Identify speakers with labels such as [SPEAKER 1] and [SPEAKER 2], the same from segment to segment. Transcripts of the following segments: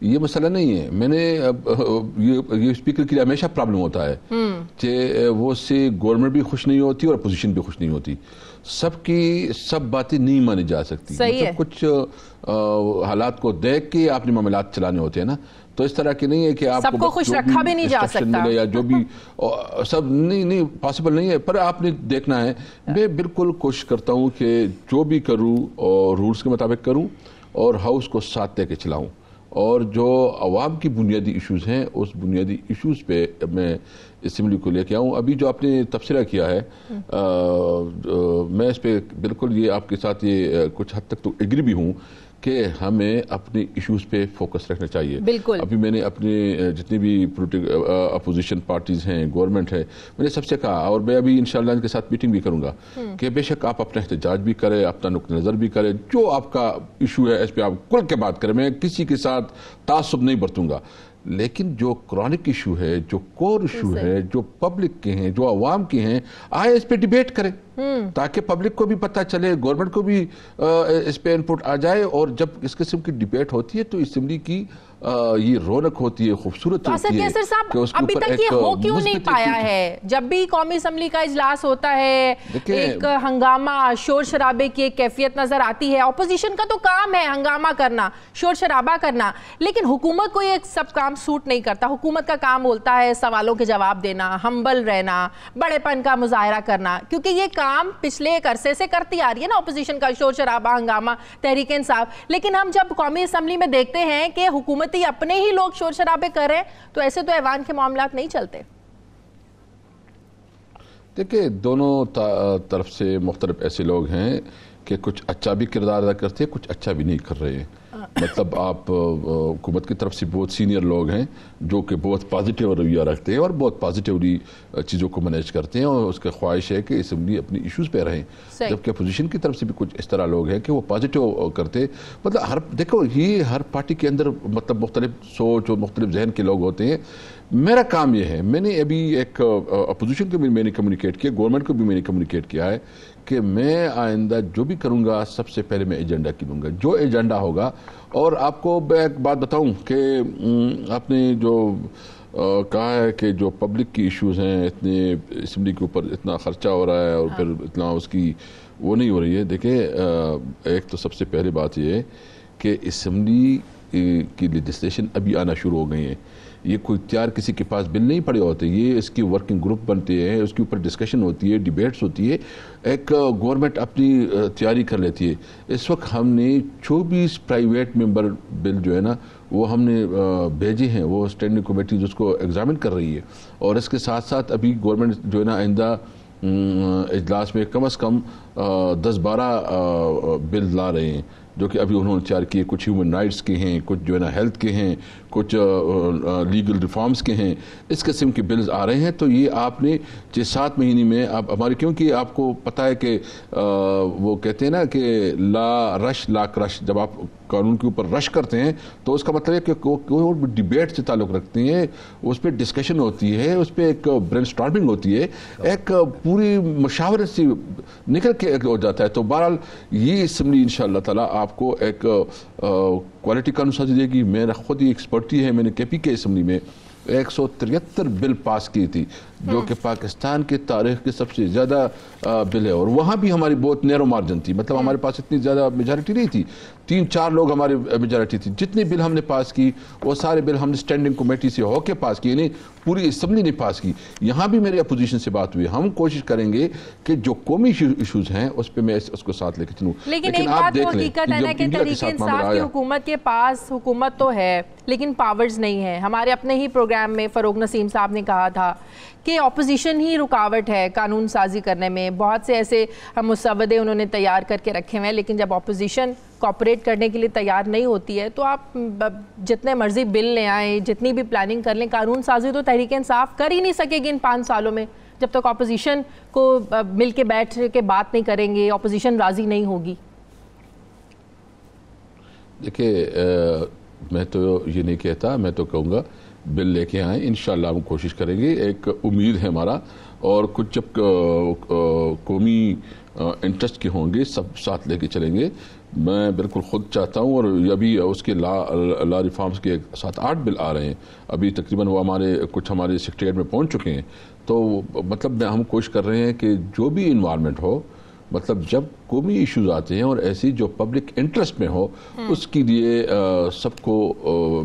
[SPEAKER 1] یہ مسئلہ نہیں ہے. میں نے یہ اسپیکر کے لیے ہمیشہ پرابلم ہوتا ہے کہ وہ سے گورنمنٹ بھی خوش نہیں ہوتی اور اپوزیشن بھی خوش نہیں ہوتی. سب کی سب باتیں نہیں مانی جا سکتی. کچھ حالات کو دیکھ کے آپ نے معاملات چلانے ہوتے ہیں نا, تو اس طرح کی نہیں ہے کہ آپ
[SPEAKER 2] سب کو خوش رکھا بھی نہیں جا سکتا
[SPEAKER 1] یا جو بھی سب نہیں پاسبل نہیں ہے. پر آپ نے دیکھنا ہے, میں بالکل کوشش کرتا ہوں کہ جو بھی کروں اور رولز کے مطابق کروں اور ہاؤس کو ساتھ لے کے چلاؤں, اور جو عوام کی بنیادی ایشوز ہیں اس بنیادی ایشوز پہ میں اسمبلی کو لے کے آؤں. ابھی جو آپ نے تبصرہ کیا ہے میں اس پہ بالکل یہ آپ کے ساتھ یہ کچھ حد تک تو ایگری بھی ہوں کہ ہمیں اپنے ایشوز پہ فوکس رکھنا چاہیے.
[SPEAKER 2] بالکل.
[SPEAKER 1] ابھی میں نے اپنے جتنی بھی اپوزیشن پارٹیز ہیں, گورنمنٹ ہے, میں نے سب سے کہا, اور میں ابھی انشاءاللہ ان کے ساتھ میٹنگ بھی کروں گا, کہ بے شک آپ اپنا احتجاج بھی کریں, اپنا نقطہ نظر بھی کریں, جو آپ کا ایشو ہے اس پہ آپ کھل کے بات کریں. میں کسی کے ساتھ تعصب نہیں برتوں گا, لیکن جو کرونک ایشو ہے, جو کور ایشو ہے, جو پبلک کے ہیں, جو عوام کے ہیں, آئے اس پہ ڈیبیٹ کریں تاکہ پبلک کو بھی پتہ چلے, گورنمنٹ کو بھی اس پہ انپٹ آ جائے. اور جب اس قسم کی ڈیبیٹ ہوتی ہے تو اسمبلی کی یہ رونق ہوتی ہے, خوبصورت ہوتی ہے.
[SPEAKER 2] صاحب ابھی تک یہ ہو کیوں نہیں پایا ہے؟ جب بھی قومی اسمبلی کا اجلاس ہوتا ہے ایک ہنگامہ, شور شرابے کی ایک کیفیت نظر آتی ہے. اپوزیشن کا تو کام ہے ہنگامہ کرنا, شور شرابہ کرنا, لیکن حکومت کو یہ سب کام سوٹ نہیں کرتا. حکومت کا کام ہوتا ہے سوالوں کے جواب دینا, ہمبل رہنا, بڑے پن کا مظاہرہ کرنا, کیونکہ یہ کام پچھلے ایک عرصے سے کرتی آ رہی ہے نا اپوزیشن کا, شور شرابہ, ہنگامہ, تحریک انصاف. لیکن ہم جب قومی اسمبلی میں دیکھتے ہیں کہ حکومتی اپنے ہی لوگ شور شرابے کر رہے ہیں, تو ایسے تو ایوان کے معاملات نہیں چلتے.
[SPEAKER 1] دیکھیں, دونوں طرف سے مختلف ایسے لوگ ہیں کہ کچھ اچھا بھی کردار ادا کرتے ہیں, کچھ اچھا بھی نہیں کر رہے ہیں. مطلب آپ حکومت کی طرف سے بہت سینئر لوگ ہیں جو کہ بہت پازیٹیو رویہ رکھتے ہیں اور بہت پازیٹیولی چیزوں کو مینیج کرتے ہیں, اور اس کا خواہش ہے کہ اسمبلی اپنی ایشوز پہ رہیں. جبکہ اپوزیشن کی طرف سے بھی کچھ اس طرح لوگ ہیں کہ وہ پازیٹیو کرتے. مطلب دیکھو, یہ ہر پارٹی کے اندر مطلب مختلف سوچ اور مختلف ذہن کے لوگ ہوتے ہیں. میرا کام یہ ہے, میں نے ابھی ایک اپوزیشن کو بھی میں نے کمیونیکیٹ کیا, گورنمنٹ کو بھی میں نے کمیونیکیٹ کیا ہے کہ میں آئندہ جو بھی کروں گا سب سے پہلے میں ایجنڈا کی دوں گا, جو ایجنڈا ہوگا. اور آپ کو میں ایک بات بتاؤں کہ آپ نے جو کہا ہے کہ جو پبلک کی ایشوز ہیں, اتنے اسمبلی کے اوپر اتنا خرچہ ہو رہا ہے اور پھر اتنا اس کی وہ نہیں ہو رہی ہے. دیکھیں, ایک تو سب سے پہلی بات یہ ہے کہ اسمبلی کی لیجسلیشن ابھی آنا شروع ہو گئی ہیں. یہ کوئی تیار کسی کے پاس بل نہیں پڑے ہوتے, یہ اس کی ورکنگ گروپ بنتے ہیں, اس کے اوپر ڈسکشن ہوتی ہے, ڈیبیٹس ہوتی ہے, ایک گورنمنٹ اپنی تیاری کر لیتی ہے. اس وقت ہم نے 24 پرائیویٹ ممبر بل جو ہے نا وہ ہم نے بھیجے ہیں, وہ اسٹینڈنگ کمیٹیز اس کو ایگزامن کر رہی ہے. اور اس کے ساتھ ساتھ ابھی گورنمنٹ جو ہے نا آئندہ اجلاس میں کم از کم 10-12 بل لا رہے ہیں جو کہ ابھی انہوں نے تیار کیے. کچھ ہیومن رائٹس کے ہیں, کچھ جو ہے نا ہیلتھ کے ہیں, کچھ لیگل ریفارمز کے ہیں. اس قسم کے بلز آ رہے ہیں. تو یہ آپ نے 6-7 مہینے میں آپ ہمارے, کیونکہ آپ کو پتہ ہے کہ وہ کہتے ہیں نا کہ لا رش لا کرش, جب آپ قانون کے اوپر رش کرتے ہیں تو اس کا مطلب ہے کہ کوئی ڈیبیٹ سے تعلق رکھتے ہیں, اس پہ ڈسکشن ہوتی ہے, اس پہ ایک برین سٹارمنگ ہوتی ہے, ایک پوری مشاورت سے نکل کے ہو جاتا ہے. تو بہرحال یہ اسمبلی انشاءاللہ تعالیٰ آپ کو ایک کوالٹی کا نسخہ دے گی. میرا خود ہی ایکسپرٹی ہے, میں نے کے پی کے اسمبلی میں 173 بل پاس کی تھی جو کہ پاکستان کے تاریخ کے سب سے زیادہ بل ہے, اور وہاں بھی ہماری بہت نیرو مارجن تھی. مطلب ہمارے پاس اتنی زیادہ میجارٹی نہیں تھی, 3-4 لوگ ہماری میجارٹی تھی. جتنے بل ہم نے پاس کی وہ سارے بل ہم نے اسٹینڈنگ کمیٹی سے ہو کے پاس کی, یعنی پوری اسمبلی نے پاس کی. یہاں بھی میری اپوزیشن سے بات ہوئی, ہم کوشش کریں گے کہ جو قومی ایشوز ہیں اس پہ میں اس کو ساتھ لے کے چلوں.
[SPEAKER 2] لیکن ایک بات وہ حقیقت ہے نا کہ تحریک انصاف کی حکومت کے پاس حکومت تو ہے لیکن پاورز نہیں ہے. ہمارے اپنے ہی پروگرام میں فروغ نسیم صاحب نے کہا تھا کہ اپوزیشن ہی رکاوٹ ہے قانون سازی کرنے میں. بہت سے ایسے مسودے انہوں نے تیار کر کے رکھے ہوئے ہیں, لیکن جب اپوزیشن کوآپریٹ کرنے کے لیے تیار نہیں ہوتی ہے تو آپ جتنے مرضی بل لے آئیں, جتنی بھی پلاننگ کر لیں, قانون سازی تو تحریک انصاف کر ہی نہیں سکے گی ان 5 سالوں میں جب تک اپوزیشن کو مل کے بیٹھ کے بات نہیں کریں گے, اپوزیشن راضی نہیں ہوگی.
[SPEAKER 1] دیکھیں, میں تو یہ نہیں کہتا, میں تو کہوں گا بل لے کے آئیں. انشاءاللہ ہم کوشش کریں گے. ایک امید ہے ہمارا, اور کچھ جب قومی انٹرسٹ کے ہوں گے سب ساتھ لے کے چلیں گے. میں بالکل خود چاہتا ہوں, اور ابھی اس کے لا ریفارمز کے 7-8 بل آ رہے ہیں ابھی تقریباً, وہ ہمارے سیکریٹریٹ میں پہنچ چکے ہیں. تو مطلب ہم کوشش کر رہے ہیں کہ جو بھی انوائرمنٹ ہو, مطلب جب قومی ایشوز آتے ہیں اور ایسی جو پبلک انٹرسٹ میں ہو, اس کے لیے سب کو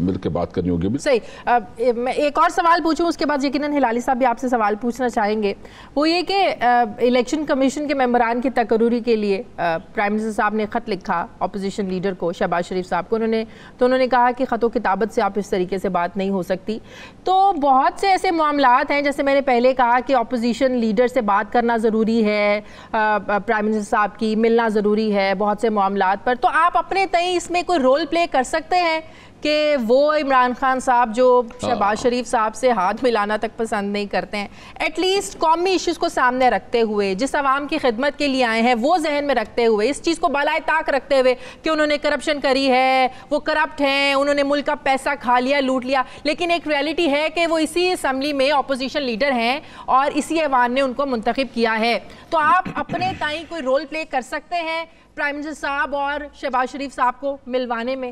[SPEAKER 1] مل کے بات کرنی ہوگی.
[SPEAKER 2] صحیح. میں ایک اور سوال پوچھوں, اس کے بعد یقیناً ہلالی صاحب بھی آپ سے سوال پوچھنا چاہیں گے. وہ یہ کہ الیکشن کمیشن کے ممبران کی تقرری کے لیے پرائم منسٹر صاحب نے خط لکھا اپوزیشن لیڈر کو, شہباز شریف صاحب کو. انہوں نے کہا کہ خط و کتابت سے آپ اس طریقے سے بات نہیں ہو سکتی. تو بہت سے ایسے معاملات ہیں, جیسے میں نے پہلے کہا کہ اپوزیشن لیڈر سے بات کرنا ضروری ہے, پرائم منسٹر صاحب کی ملنا ضروری ہے بہت سے معاملات پر. تو آپ اپنے تئیں اس میں کوئی رول پلے کر سکتے ہیں کہ وہ عمران خان صاحب جو شہباز شریف صاحب سے ہاتھ ملانا تک پسند نہیں کرتے ہیں, ایٹ لیسٹ قومی ایشوز کو سامنے رکھتے ہوئے, جس عوام کی خدمت کے لیے آئے ہیں وہ ذہن میں رکھتے ہوئے, اس چیز کو بالائے طاق رکھتے ہوئے کہ انہوں نے کرپشن کری ہے, وہ کرپٹ ہیں, انہوں نے ملک کا پیسہ کھا لیا, لوٹ لیا, لیکن ایک ریئلٹی ہے کہ وہ اسی اسمبلی میں اپوزیشن لیڈر ہیں اور اسی ایوان نے ان کو منتخب کیا ہے. تو آپ اپنے تائیں کوئی رول پلے کر سکتے ہیں پرائم منسٹر صاحب اور شہباز شریف صاحب کو ملوانے میں؟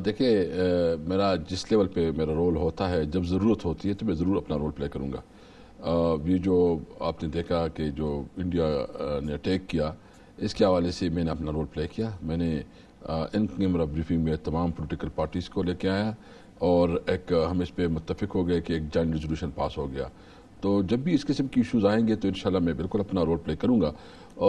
[SPEAKER 1] دیکھیں, میرا جس لیول پہ میرا رول ہوتا ہے, جب ضرورت ہوتی ہے تو میں ضرور اپنا رول پلے کروں گا. یہ جو آپ نے دیکھا کہ جو انڈیا نے اٹیک کیا, اس کے حوالے سے میں نے اپنا رول پلے کیا. میں نے ان کیمرہ بریفنگ میں تمام پولیٹیکل پارٹیز کو لے کے آیا, اور ہم اس پہ متفق ہو گئے کہ ایک جوائنٹ ریزولوشن پاس ہو گیا. تو جب بھی اس قسم کی ایشوز آئیں گے تو انشاءاللہ میں بالکل اپنا رول پلے کروں گا.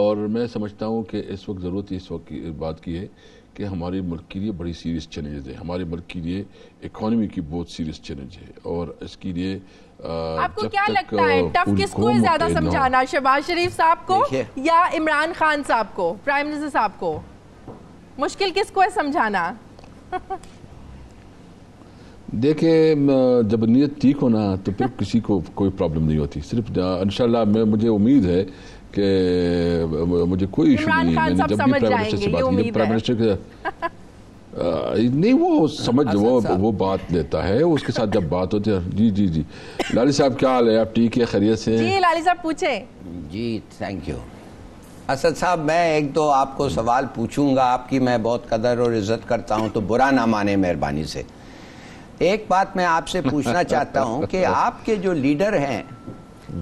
[SPEAKER 1] اور میں سمجھتا ہوں کہ اس وقت ضرورت اس وقت کی بات کی ہے کہ ہمارے ملک کے لیے بڑی سیریس چیلنجز ہیں. ہمارے ملک کے لیے اکانومی کی بہت سیریس چیلنج ہے, اور اس کے لیے
[SPEAKER 2] آپ کو کیا لگتا ہے ٹف کس کو زیادہ سمجھانا, شہباز شریف صاحب کو یا عمران خان صاحب کو, پرائم منسٹر صاحب کو؟ مشکل کس کو ہے سمجھانا؟
[SPEAKER 1] دیکھیں, جب نیت ٹھیک ہونا تو پھر کسی کو کوئی پرابلم نہیں ہوتی. صرف انشاءاللہ مجھے امید ہے کہ مجھے کوئی ایشو نہیں ہے. میں نے جب بھی پرائم منسٹر سے بات کی, پرائم منسٹر کے نہیں, وہ سمجھ وہ بات لیتا ہے, اس کے ساتھ جب بات ہوتی ہے. جی جی جی, لالی صاحب کیا حال ہے, آپ ٹھیک ہے, خیریت سے؟
[SPEAKER 2] جی لالی صاحب پوچھیں.
[SPEAKER 3] جی تھینک یو. اسد صاحب, میں ایک دو آپ کو سوال پوچھوں گا. آپ کی میں بہت قدر اور عزت کرتا ہوں, تو برا نہ مانے مہربانی سے. ایک بات میں آپ سے پوچھنا چاہتا ہوں کہ آپ کے جو لیڈر ہیں,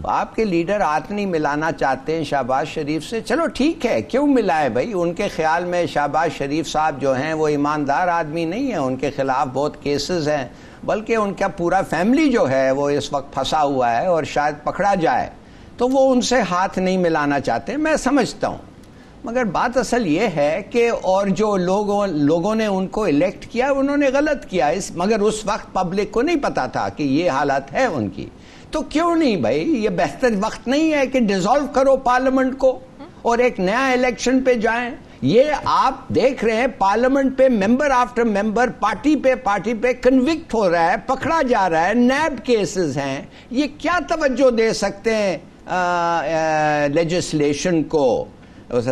[SPEAKER 3] آپ کے لیڈر ہاتھ نہیں ملانا چاہتے ہیں شہباز شریف سے. چلو ٹھیک ہے, کیوں ملائے بھائی؟ ان کے خیال میں شہباز شریف صاحب جو ہیں وہ ایماندار آدمی نہیں ہیں, ان کے خلاف بہت کیسز ہیں, بلکہ ان کا پورا فیملی جو ہے وہ اس وقت پھنسا ہوا ہے اور شاید پکڑا جائے, تو وہ ان سے ہاتھ نہیں ملانا چاہتے. میں سمجھتا ہوں, مگر بات اصل یہ ہے کہ اور جو لوگوں نے ان کو الیکٹ کیا انہوں نے غلط کیا, مگر اس وقت پبلک کو نہیں پتا تھا کہ یہ حالت ہے ان کی. تو کیوں نہیں بھائی, یہ بہتر وقت نہیں ہے کہ ڈیزالو کرو پارلیمنٹ کو اور ایک نیا الیکشن پہ جائیں؟ یہ آپ دیکھ رہے ہیں پارلیمنٹ پہ ممبر آفٹر ممبر پارٹی پہ کنوکٹ ہو رہا ہے, پکڑا جا رہا ہے, نیب کیسز ہیں. یہ کیا توجہ دے سکتے ہیں لیجسلیشن کو؟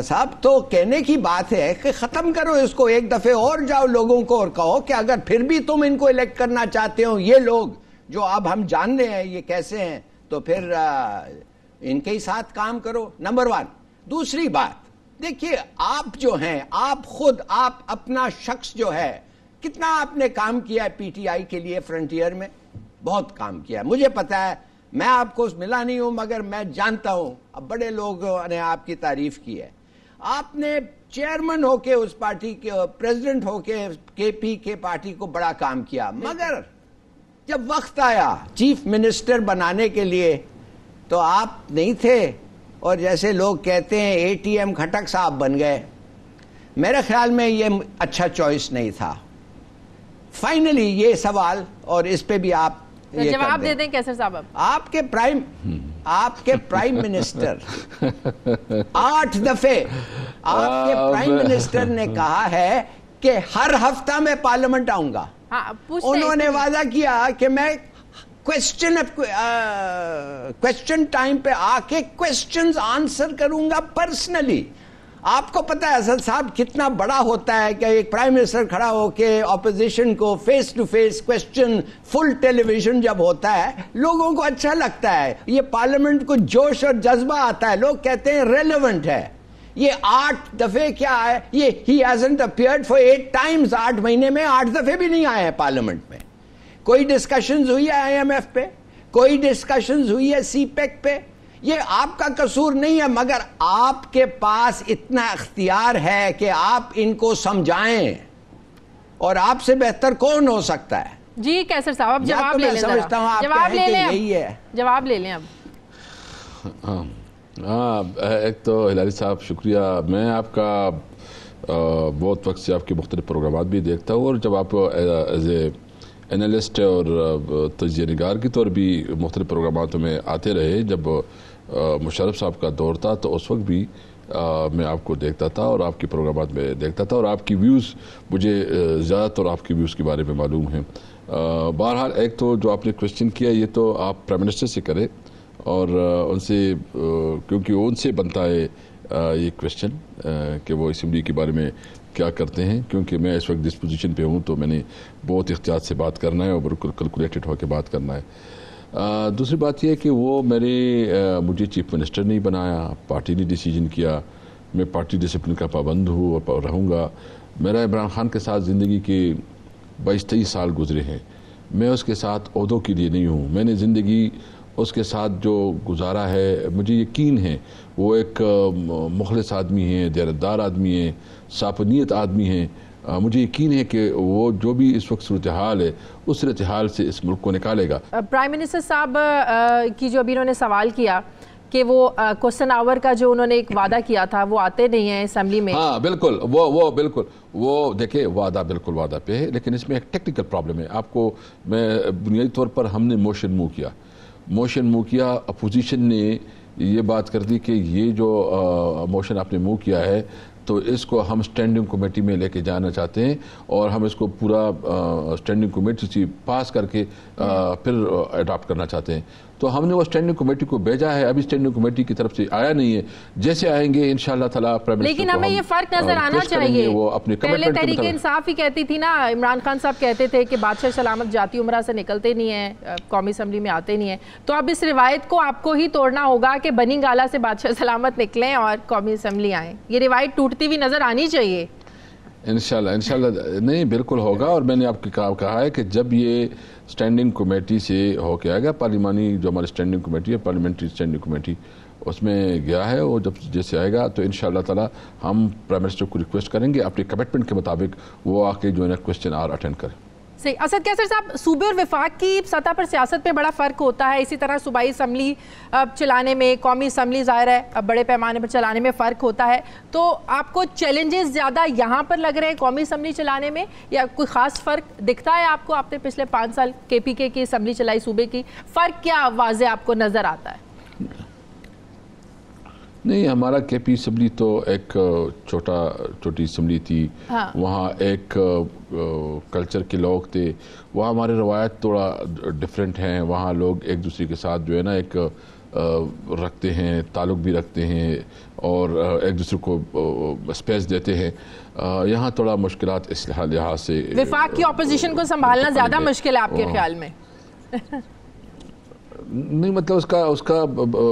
[SPEAKER 3] صاحب, تو کہنے کی بات ہے کہ ختم کرو اس کو, ایک دفعہ اور جاؤ لوگوں کو اور کہو کہ اگر پھر بھی تم ان کو الیکٹ کرنا چاہتے ہو, یہ لوگ جو اب ہم جان رہے ہیں یہ کیسے ہیں, تو پھر ان کے ہی ساتھ کام کرو. نمبر 1. دوسری بات, دیکھیے آپ جو ہیں, آپ خود, آپ اپنا شخص جو ہے, کتنا آپ نے کام کیا ہے پی ٹی آئی کے لیے فرنٹیئر میں, بہت کام کیا ہے. مجھے پتا ہے, میں آپ کو ملا نہیں ہوں مگر میں جانتا ہوں, اب بڑے لوگوں نے آپ کی تعریف کی ہے. آپ نے چیئرمین ہو کے اس پارٹی کے, پریزیڈنٹ ہو کے پی کے پارٹی کو بڑا کام کیا, مگر جب وقت آیا چیف منسٹر بنانے کے لیے تو آپ نہیں تھے, اور جیسے لوگ کہتے ہیں اے ٹی ایم کھٹک صاحب بن گئے. میرے خیال میں یہ اچھا چوائس نہیں تھا. فائنلی یہ سوال, اور اس پہ بھی آپ
[SPEAKER 2] جواب دے دیں کیسر صاحب.
[SPEAKER 3] آپ کے پرائم منسٹر 8 دفعے آپ کے پرائم منسٹر نے کہا ہے کہ ہر ہفتہ میں پارلیمنٹ آؤں گا. انہوں نے وعدہ کیا کہ میں کوسچن ٹائم پہ آ کے کوسچنز آنسر کروں گا پرسنلی. آپ کو پتا ہے اسد صاحب کتنا بڑا ہوتا ہے کہ ایک پرائم منسٹر کھڑا ہو کے اپوزیشن کو face to face question full television جب ہوتا ہے لوگوں کو اچھا لگتا ہے, یہ پارلیمنٹ کو جوش اور جذبہ آتا ہے, لوگ کہتے ہیں ریلیونٹ ہے. یہ 8 دفعے کیا ہے, یہ he hasn't appeared for 8 times, 8 مہینے میں 8 دفعے بھی نہیں آئے ہیں پارلیمنٹ میں. کوئی ڈسکشنز ہوئی ہے IMF پہ, کوئی ڈسکشنز ہوئی ہے سی پیک پہ. یہ آپ کا قصور نہیں ہے, مگر آپ کے پاس اتنا اختیار ہے کہ آپ ان کو سمجھائیں, اور آپ سے بہتر کون ہو سکتا ہے.
[SPEAKER 2] جی کیسر صاحب اب جواب لے لیں, جواب لے لیں اب.
[SPEAKER 1] ہاں ایک تو ہلاری صاحب شکریہ. میں آپ کا بہت وقت سے آپ کے مختلف پروگرامات بھی دیکھتا ہوں, اور جب آپ ایز اے اینالسٹ اور تجزیہ نگار کے طور بھی مختلف پروگراماتوں میں آتے رہے, جب مشرف صاحب کا دور تھا تو اس وقت بھی میں آپ کو دیکھتا تھا اور آپ کے پروگرامات میں دیکھتا تھا, اور آپ کی ویوز مجھے زیادہ تر آپ کی ویوز کے بارے میں معلوم ہیں. بہرحال ایک تو جو آپ نے کوشچن کیا یہ تو آپ پرائم منسٹر سے کریں, اور ان سے کیونکہ ان سے بنتا ہے یہ کوشچن کہ وہ اسمبلی کے بارے میں کیا کرتے ہیں, کیونکہ میں اس وقت اس پوزیشن پہ ہوں تو میں نے بہت احتیاط سے بات کرنا ہے اور بالکل کیلکولیٹڈ ہو کے بات کرنا ہے. دوسری بات یہ ہے کہ وہ مجھے چیف منسٹر نہیں بنایا, پارٹی نے ڈیسیجن کیا. میں پارٹی ڈسپلن کا پابند ہوں اور رہوں گا. میرا عمران خان کے ساتھ زندگی کے 22-23 سال گزرے ہیں. میں اس کے ساتھ عہدوں کے لیے نہیں ہوں. میں نے زندگی اس کے ساتھ جو گزارا ہے, مجھے یقین ہے وہ ایک مخلص آدمی ہیں, دیانتدار آدمی ہیں, صاف نیت آدمی ہیں. مجھے یقین ہے کہ وہ جو بھی اس وقت صورتحال ہے اس صورتحال سے اس ملک کو نکالے گا.
[SPEAKER 2] پرائم منسٹر صاحب کی جو ابھی انہوں نے سوال کیا کہ وہ کوسچن آور کا جو انہوں نے ایک وعدہ کیا تھا وہ آتے نہیں ہیں اسمبلی میں.
[SPEAKER 1] ہاں بالکل, وہ بالکل وہ دیکھیں وعدہ بالکل وعدہ پہ ہے, لیکن اس میں ایک ٹیکنیکل پرابلم ہے. آپ کو میں بنیادی طور پر ہم نے موشن موو کیا, اپوزیشن نے یہ بات کر دی کہ یہ جو موشن آپ نے موو کیا ہے تو اس کو ہم اسٹینڈنگ کمیٹی میں لے کے جانا چاہتے ہیں, اور ہم اس کو پورا اسٹینڈنگ کمیٹی سے پاس کر کے پھر اڈاپٹ کرنا چاہتے ہیں. تو ہم نے وہ اسٹینڈنگ کمیٹی کو بھیجا ہے, ابھی اسٹینڈنگ کمیٹی کی طرف سے آیا نہیں ہے. جیسے آئیں گے انشاءاللہ تعالیٰ پرائم منسٹر کو
[SPEAKER 2] لیکن ہمیں یہ فرق نظر آنا چاہیے.
[SPEAKER 1] وہ اپنے
[SPEAKER 2] پہلے تحریک انصاف ہی کہتی تھی نا, عمران خان صاحب کہتے تھے کہ بادشاہ سلامت جاتی عمرہ سے نکلتے نہیں ہیں, قومی اسمبلی میں آتے نہیں ہیں. تو اب اس روایت کو آپ کو ہی توڑنا ہوگا کہ بنی گالا سے بادشاہ سلامت نکلیں اور قومی اسمبلی آئیں. یہ روایت ٹوٹتی ہوئی نظر آنی چاہیے. انشاءاللہ نہیں بالکل ہوگا. اور میں نے آپ کی کہا ہے کہ جب یہ اسٹینڈنگ کمیٹی سے ہو کے آئے گا, پارلیمانی جو ہماری اسٹینڈنگ کمیٹی ہے, پارلیمنٹری اسٹینڈنگ کمیٹی, اس میں گیا ہے, وہ جب جیسے آئے گا تو انشاءاللہ تعالی ہم پرائم منسٹر کو ریکویسٹ کریں گے اپنے کمٹمنٹ کے مطابق وہ آ کے جو ہے نا کوسچن آور اٹینڈ کریں. صحیح. اسد کیسر صاحب, صوبے اور وفاق کی سطح پر سیاست پہ بڑا فرق ہوتا ہے, اسی طرح صوبائی اسمبلی چلانے میں, قومی اسمبلی ظاہر ہے بڑے پیمانے پر چلانے میں فرق ہوتا ہے. تو آپ کو چیلنجز زیادہ یہاں پر لگ رہے ہیں قومی اسمبلی چلانے میں, یا کوئی خاص فرق دکھتا ہے آپ کو؟ آپ نے پچھلے 5 سال KPK کی اسمبلی چلائی صوبے کی, فرق کیا واضح آپ کو نظر آتا ہے؟
[SPEAKER 1] نہیں, ہمارا KP اسمبلی تو ایک چھوٹی اسمبلی تھی. وہاں ایک کلچر کے لوگ تھے, وہاں ہمارے روایت تھوڑا ڈیفرنٹ ہیں. وہاں لوگ ایک دوسرے کے ساتھ جو ہے نا ایک رکھتے ہیں, تعلق بھی رکھتے ہیں, اور ایک دوسرے کو اسپیس دیتے ہیں. یہاں تھوڑا مشکلات اس لحاظ سے.
[SPEAKER 2] وفاق کی اپوزیشن کو سنبھالنا زیادہ مشکل ہے آپ کے خیال میں؟
[SPEAKER 1] نہیں, مطلب اس کا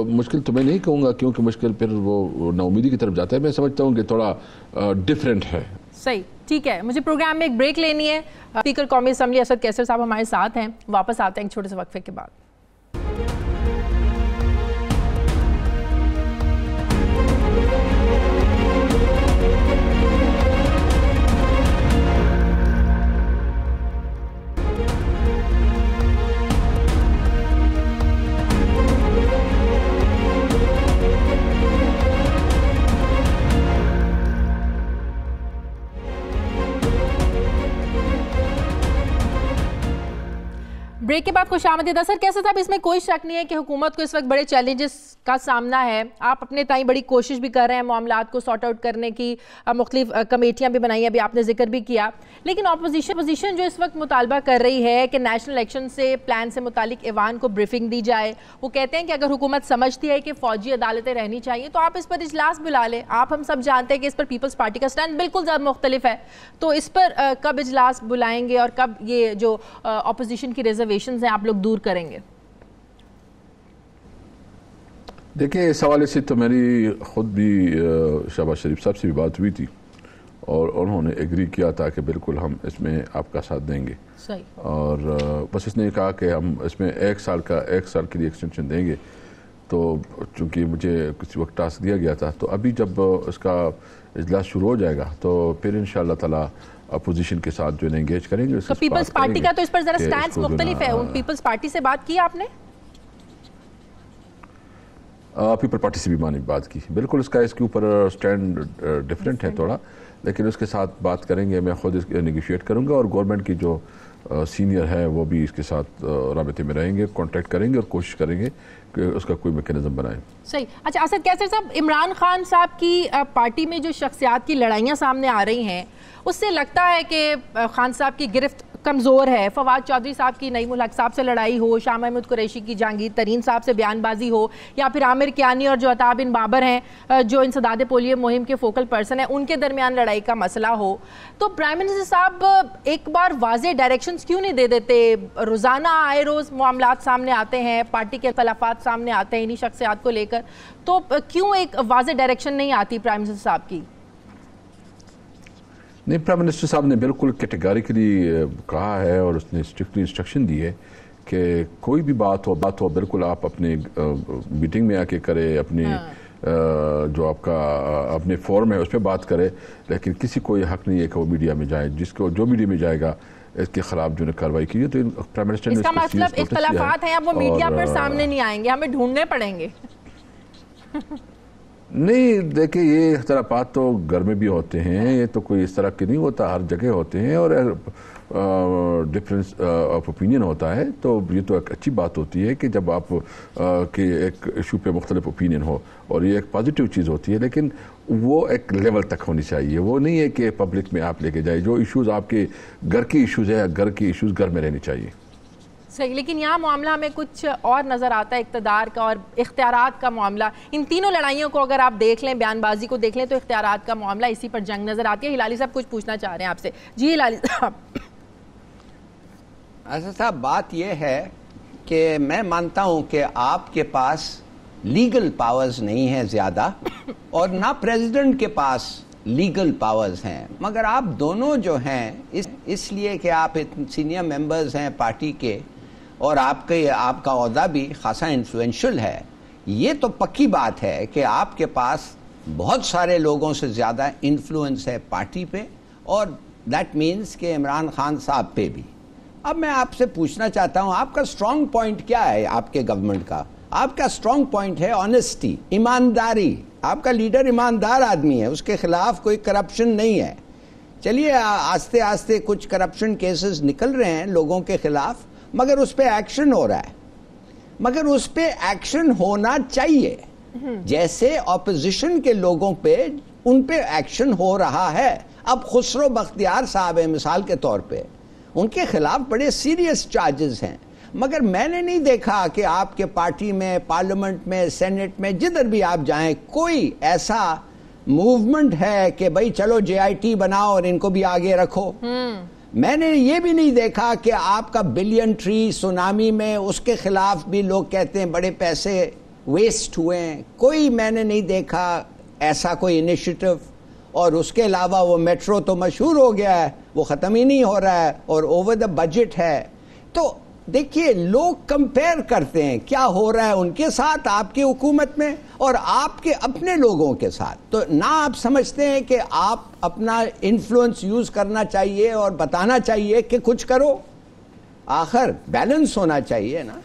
[SPEAKER 1] مشکل تو میں نہیں کہوں گا, کیونکہ مشکل پھر وہ نا امیدی کی طرف جاتا ہے. میں سمجھتا ہوں کہ تھوڑا ڈیفرنٹ ہے.
[SPEAKER 2] صحیح, ٹھیک ہے. مجھے پروگرام میں ایک بریک لینی ہے. اسپیکر قومی اسمبلی اسد کیسر صاحب ہمارے ساتھ ہیں. واپس آتے ہیں ایک چھوٹے سے وقفے کے بعد. بریک کے بعد خوش آمدید سر. کیسے صاحب اس میں کوئی شک نہیں ہے کہ حکومت کو اس وقت بڑے چیلنجز کا سامنا ہے. آپ اپنے تائیں بڑی کوشش بھی کر رہے ہیں معاملات کو سارٹ آؤٹ کرنے کی, مختلف کمیٹیاں بھی بنائی ہیں, ابھی آپ نے ذکر بھی کیا. لیکن اپوزیشن جو اس وقت مطالبہ کر رہی ہے کہ نیشنل الیکشن سے پلان سے متعلق ایوان کو بریفنگ دی جائے. وہ کہتے ہیں کہ اگر حکومت سمجھتی ہے کہ فوجی عدالتیں رہنی چاہیے تو آپ اس پر اجلاس بلا لیں. آپ ہم سب جانتے ہیں کہ اس پر پیپلز پارٹی کا سٹینڈ بالکل زیادہ مختلف ہے, تو اس پر کب اجلاس بلائیں گے اور کب یہ جو اپوزیشن کی ریزرویشنز ہیں آپ لوگ دور کریں گے؟
[SPEAKER 1] دیکھیں, اس حوالے سے تو میری خود بھی شہباز شریف صاحب سے بھی بات ہوئی تھی اور انہوں نے ایگری کیا تھا کہ بالکل ہم اس میں آپ کا ساتھ دیں گے.
[SPEAKER 2] صحیح.
[SPEAKER 1] اور بس اس نے کہا کہ ہم اس میں ایک سال کے لیے ایکسٹینشن دیں گے. تو چونکہ مجھے کسی وقت ٹاسک دیا گیا تھا, تو ابھی جب اس کا اجلاس شروع ہو جائے گا تو پھر انشاءاللہ تعالی اپوزیشن کے ساتھ جو انگیج کریں گے.
[SPEAKER 2] تو پیپلز پارٹی کا تو اس پر ذرا سٹینس مختلف ہے. ان پیپلز پارٹی سے بات کی آپ نے؟
[SPEAKER 1] پیپل پارٹی سے بھی میں نے بات کی. بالکل اس کے اوپر سٹینڈ ڈفرینٹ ہے تھوڑا, لیکن اس کے ساتھ بات کریں گے. میں خود اس نیگوشیٹ کروں گا اور گورنمنٹ کی جو سینئر ہے وہ بھی اس کے ساتھ رابطے میں رہیں گے, کانٹیکٹ کریں گے اور کوشش کریں گے کہ اس کا کوئی میکینزم بنائیں.
[SPEAKER 2] صحیح. اچھا اسد کیسر صاحب, عمران خان صاحب کی پارٹی میں جو شخصیات کی لڑائیاں سامنے آ رہی ہیں اس سے لگتا ہے کہ خان صاحب کی گرفت کمزور ہے. فواد چودھری صاحب کی نعیم الحق صاحب سے لڑائی ہو, شاہ محمود قریشی کی جہانگیر ترین صاحب سے بیان بازی ہو, یا پھر عامر کیانی اور جو عطا بن بابر ہیں جو انسداد پولیو مہم کے فوکل پرسن ہیں ان کے درمیان لڑائی کا مسئلہ ہو, تو پرائم منسٹر صاحب ایک بار واضح ڈائریکشنز کیوں نہیں دے دیتے؟ روزانہ آئے روز معاملات سامنے آتے ہیں, پارٹی کے اختلافات سامنے آتے ہیں انہی شخصیات کو لے کر, تو کیوں ایک واضح ڈائریکشن نہیں آتی پرائم منسٹر صاحب کی؟
[SPEAKER 1] نہیں, پرائم منسٹر صاحب نے بالکل کیٹیگریکلی کہا ہے اور اس نے اسٹرکٹلی انسٹرکشن دی ہے کہ کوئی بھی بات ہو بالکل آپ اپنے میٹنگ میں آ کے کرے, اپنے جو آپ کا اپنے فورم ہے اس پہ بات کرے, لیکن کسی کو یہ حق نہیں ہے کہ وہ میڈیا میں جائے. جو میڈیا میں جائے گا اس کے خلاف جو نے کارروائی کی ہے. تو پرائم منسٹر نے
[SPEAKER 2] اس کا مطلب اختلافات ہیں اب وہ میڈیا پر سامنے نہیں آئیں گے, ہمیں ڈھونڈنے پڑیں گے.
[SPEAKER 1] نہیں دیکھیں, یہ اختلافات تو گھر میں بھی ہوتے ہیں, یہ تو کوئی اس طرح کے نہیں ہوتا, ہر جگہ ہوتے ہیں اور ڈفرینس آف اوپینین ہوتا ہے. تو یہ تو ایک اچھی بات ہوتی ہے کہ جب آپ کے ایک ایشو پہ مختلف اوپینین ہو, اور یہ ایک پازیٹیو چیز ہوتی ہے, لیکن وہ ایک لیول تک ہونی چاہیے. وہ نہیں ہے کہ پبلک میں آپ لے کے جائے. جو ایشوز آپ کے گھر کے ایشوز ہیں, گھر کے ایشوز گھر میں رہنی چاہیے.
[SPEAKER 2] صحیح. لیکن یہاں معاملہ ہمیں کچھ اور نظر آتا ہے, اقتدار کا اور اختیارات کا معاملہ. ان تینوں لڑائیوں کو اگر آپ دیکھ لیں, بیان بازی کو دیکھ لیں, تو اختیارات کا معاملہ اسی پر جنگ نظر آتی ہے. ہلالی صاحب کچھ پوچھنا چاہ رہے ہیں آپ سے. جی ہلالی صاحب.
[SPEAKER 3] اسد صاحب, بات یہ ہے کہ میں مانتا ہوں کہ آپ کے پاس لیگل پاورز نہیں ہیں زیادہ, اور نہ پریزیڈنٹ کے پاس لیگل پاورز ہیں, مگر آپ دونوں جو ہیں اس لیے کہ آپ سینئر ممبرز ہیں پارٹی کے, اور آپ کا عہدہ بھی خاصا انفلوئنشل ہے. یہ تو پکی بات ہے کہ آپ کے پاس بہت سارے لوگوں سے زیادہ انفلوئنس ہے پارٹی پہ, اور دیٹ مینس کہ عمران خان صاحب پہ بھی. اب میں آپ سے پوچھنا چاہتا ہوں, آپ کا اسٹرانگ پوائنٹ کیا ہے آپ کے گورنمنٹ کا؟ آپ کا اسٹرانگ پوائنٹ ہے آنیسٹی, ایمانداری. آپ کا لیڈر ایماندار آدمی ہے, اس کے خلاف کوئی کرپشن نہیں ہے. چلیے آستے آستے کچھ کرپشن کیسز نکل رہے ہیں لوگوں کے خلاف, مگر اس پہ ایکشن ہو رہا ہے. مگر اس پہ ایکشن ہونا چاہیے, جیسے اپوزیشن کے لوگوں پہ ان پہ ایکشن ہو رہا ہے. اب خسرو بختیار صاحب ہیں مثال کے طور پہ, ان کے خلاف بڑے سیریس چارجز ہیں, مگر میں نے نہیں دیکھا کہ آپ کے پارٹی میں, پارلیمنٹ میں, سینٹ میں, جدھر بھی آپ جائیں کوئی ایسا موومنٹ ہے کہ بھئی چلو JIT بناؤ اور ان کو بھی آگے رکھو. میں نے یہ بھی نہیں دیکھا کہ آپ کا بلین ٹری سونامی میں اس کے خلاف بھی لوگ کہتے ہیں بڑے پیسے ویسٹ ہوئے ہیں. کوئی میں نے نہیں دیکھا ایسا کوئی انیشیٹو. اور اس کے علاوہ وہ میٹرو تو مشہور ہو گیا ہے, وہ ختم ہی نہیں ہو رہا ہے, اور اوور دا بجٹ ہے. تو دیکھیے, لوگ کمپیئر کرتے ہیں کیا ہو رہا ہے ان کے ساتھ آپ کی حکومت میں اور آپ کے اپنے لوگوں کے ساتھ. تو نہ آپ سمجھتے ہیں کہ آپ اپنا انفلوئنس یوز کرنا چاہیے اور بتانا چاہیے کہ کچھ کرو. آخر بیلنس ہونا چاہیے نا.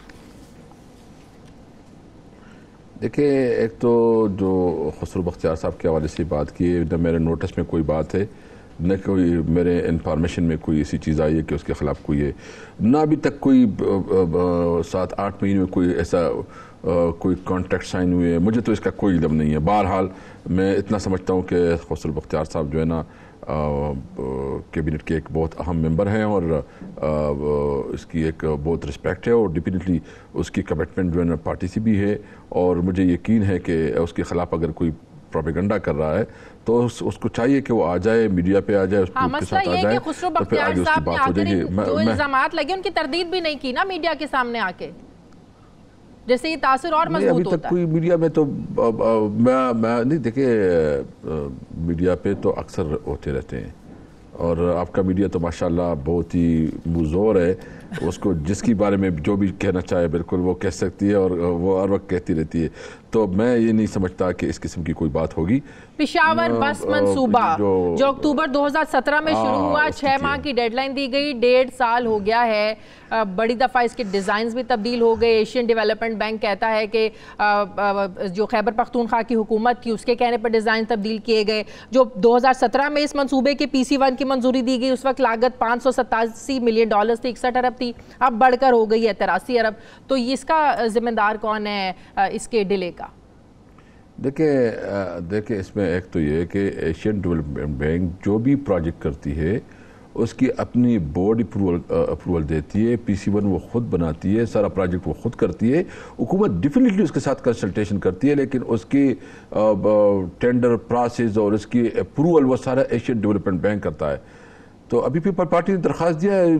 [SPEAKER 1] دیکھیں, ایک تو جو خسرو بختیار صاحب کے حوالے سے بات کی, نہ میرے نوٹس میں کوئی بات ہے, نہ کوئی میرے انفارمیشن میں کوئی ایسی چیز آئی ہے کہ اس کے خلاف کوئی ہے، نہ ابھی تک کوئی 7-8 مہینے میں کوئی ایسا کوئی کانٹریکٹ سائن ہوئے ہیں، مجھے تو اس کا کوئی علم نہیں ہے۔ بہرحال میں اتنا سمجھتا ہوں کہ خسرو بختیار صاحب جو ہے نا کیبنٹ کے ایک بہت اہم ممبر ہیں، اور اس کی ایک بہت رسپیکٹ ہے، اور ڈیفینیٹلی اس کی کمٹمنٹ جو ہے نا پارٹی سے بھی ہے، اور مجھے یقین ہے کہ اس کے خلاف اگر کوئی پروپیگنڈا کر رہا ہے تو اس کو چاہیے کہ وہ آ جائے، میڈیا پہ آ جائے، اس پروف کے ساتھ آ جائے،
[SPEAKER 2] خسرو
[SPEAKER 1] تو پھر آگے اس کی بات ہو جائے گی۔
[SPEAKER 2] جو الزامات لگے ان کی تردید بھی نہیں کی نا میڈیا کے سامنے آ کے، جیسے یہ تاثر اور مضبوط ہوتا ہے۔
[SPEAKER 1] ابھی تک کوئی میڈیا میں تو میں نہیں، دیکھیں میڈیا پہ تو اکثر ہوتے رہتے ہیں، اور آپ کا میڈیا تو ماشاءاللہ بہت ہی مزور ہے، اس کو جس کی بارے میں جو بھی کہنا چاہے بالکل وہ کہہ سکتی ہے، اور وہ ہر وقت کہتی رہتی ہے، تو میں یہ نہیں سمجھتا کہ اس قسم کی کوئی بات ہوگی۔
[SPEAKER 2] پشاور بس منصوبہ جو اکتوبر 2017 میں شروع ہوا، 6 ماہ کی ڈیڈ لائن دی گئی، 1.5 سال ہو گیا ہے، بڑی دفعہ اس کے ڈیزائنز بھی تبدیل ہو گئے۔ ایشین ڈیولپمنٹ بینک کہتا ہے کہ جو خیبر پختونخوا کی حکومت تھی اس کے کہنے پر ڈیزائن تبدیل کیے گئے۔ جو 2017 میں اس منصوبے کے PC1 کی منظوری دی گئی، اس وقت لاگت $587 ملین تھی، 61 ارب تھی، اب بڑھ کر ہو گئی ہے 83 ارب۔ تو اس کا ذمہ دار کون ہے اس کے ڈیلے کا؟
[SPEAKER 1] دیکھیں اس میں ایک تو یہ کہ ایشین ڈیولپمنٹ بینک جو بھی پروجیکٹ کرتی ہے اس کی اپنی بورڈ اپروول دیتی ہے، PC1 وہ خود بناتی ہے، سارا پروجیکٹ وہ خود کرتی ہے، حکومت ڈیفینیٹلی اس کے ساتھ کنسلٹیشن کرتی ہے، لیکن اس کی ٹینڈر پروسیس اور اس کی اپروول وہ سارا ایشین ڈیولپمنٹ بینک کرتا ہے۔ تو ابھی پیپل پارٹی نے درخواست دیا ہے،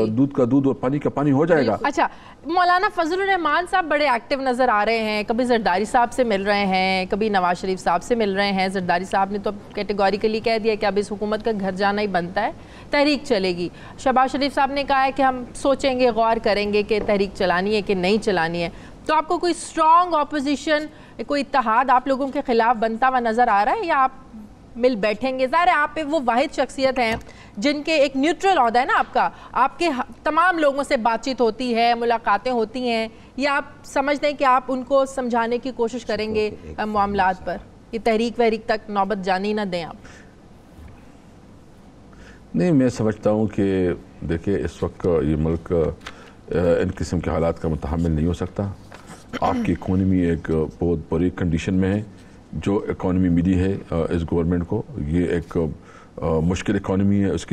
[SPEAKER 1] دودھ کا دودھ اور پانی کا پانی ہو جائے گا۔
[SPEAKER 2] اچھا، مولانا فضل الرحمان صاحب بڑے ایکٹیو نظر آ رہے ہیں، کبھی زرداری صاحب سے مل رہے ہیں، کبھی نواز شریف صاحب سے مل رہے ہیں۔ زرداری صاحب نے تو کیٹیگوریکلی کہہ دیا کہ اب اس حکومت کا گھر جانا ہی بنتا ہے، تحریک چلے گی۔ شہباز شریف صاحب نے کہا ہے کہ ہم سوچیں گے، غور کریں گے کہ تحریک چلانی ہے کہ نہیں چلانی ہے۔ تو آپ کو کوئی اسٹرانگ اپوزیشن، کوئی اتحاد آپ لوگوں کے خلاف بنتا ہوا نظر آ رہا ہے، یا آپ مل بیٹھیں گے؟ ظاہر ہے آپ وہ واحد شخصیت ہیں جن کے ایک نیوٹرل عہدہ ہے نا آپ کا، آپ کے تمام لوگوں سے بات چیت ہوتی ہے، ملاقاتیں ہوتی ہیں، یا آپ سمجھتے ہیں کہ آپ ان کو سمجھانے کی کوشش کریں گے معاملات پر، یہ تحریک وحریک تک نوبت جانی نہ دیں آپ؟
[SPEAKER 1] نہیں، میں سمجھتا ہوں کہ دیکھیں اس وقت یہ ملک ان قسم کے حالات کا متحمل نہیں ہو سکتا۔ آپ کی اکانومی ایک بہت بری کنڈیشن میں ہے، جو اکانومی ملی ہے اس گورنمنٹ کو، یہ ایک مشکل اکانومی ہے، اس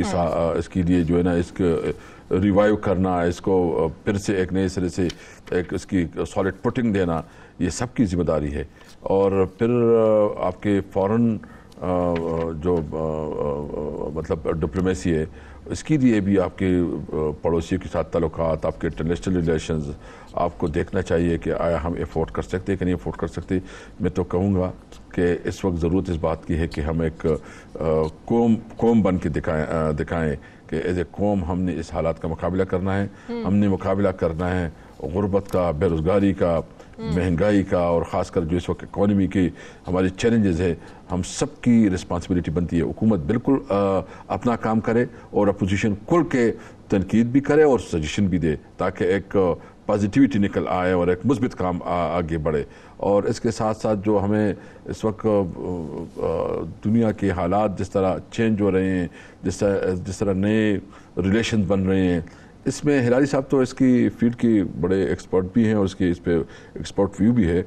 [SPEAKER 1] کے لیے جو ہے نا اس کو ریوائیو کرنا، اس کو پھر سے ایک نئے سرے سے ایک اس کی سالڈ پٹنگ دینا، یہ سب کی ذمہ داری ہے۔ اور پھر آپ کے فورن جو مطلب ڈپلومیسی ہے، اس کے لیے بھی آپ کے پڑوسیوں کے ساتھ تعلقات، آپ کے انٹرنیشنل ریلیشنز، آپ کو دیکھنا چاہیے کہ آیا ہم افورڈ کر سکتے ہیں کہ نہیں افورڈ کر سکتے۔ میں تو کہوں گا کہ اس وقت ضرورت اس بات کی ہے کہ ہم ایک قوم بن کے دکھائیں کہ ایز اے قوم ہم نے اس حالات کا مقابلہ کرنا ہے، ہم نے مقابلہ کرنا ہے غربت کا، بے روزگاری کا، مہنگائی کا، اور خاص کر جو اس وقت اکانومی کی ہماری چیلنجز ہے، ہم سب کی رسپانسبلٹی بنتی ہے۔ حکومت بالکل اپنا کام کرے اور اپوزیشن کھل کے تنقید بھی کرے اور سجیشن بھی دے، تاکہ ایک پازیٹیوٹی نکل آئے اور ایک مثبت کام آگے بڑھے۔ اور اس کے ساتھ ساتھ جو ہمیں اس وقت دنیا کے حالات جس طرح چینج ہو رہے ہیں، جس طرح نئے ریلیشن بن رہے ہیں، اس میں ہلاری صاحب تو اس کی فیلڈ کی بڑے ایکسپرٹ بھی ہیں اور اس کی اس پہ ایکسپرٹ ویو بھی ہے۔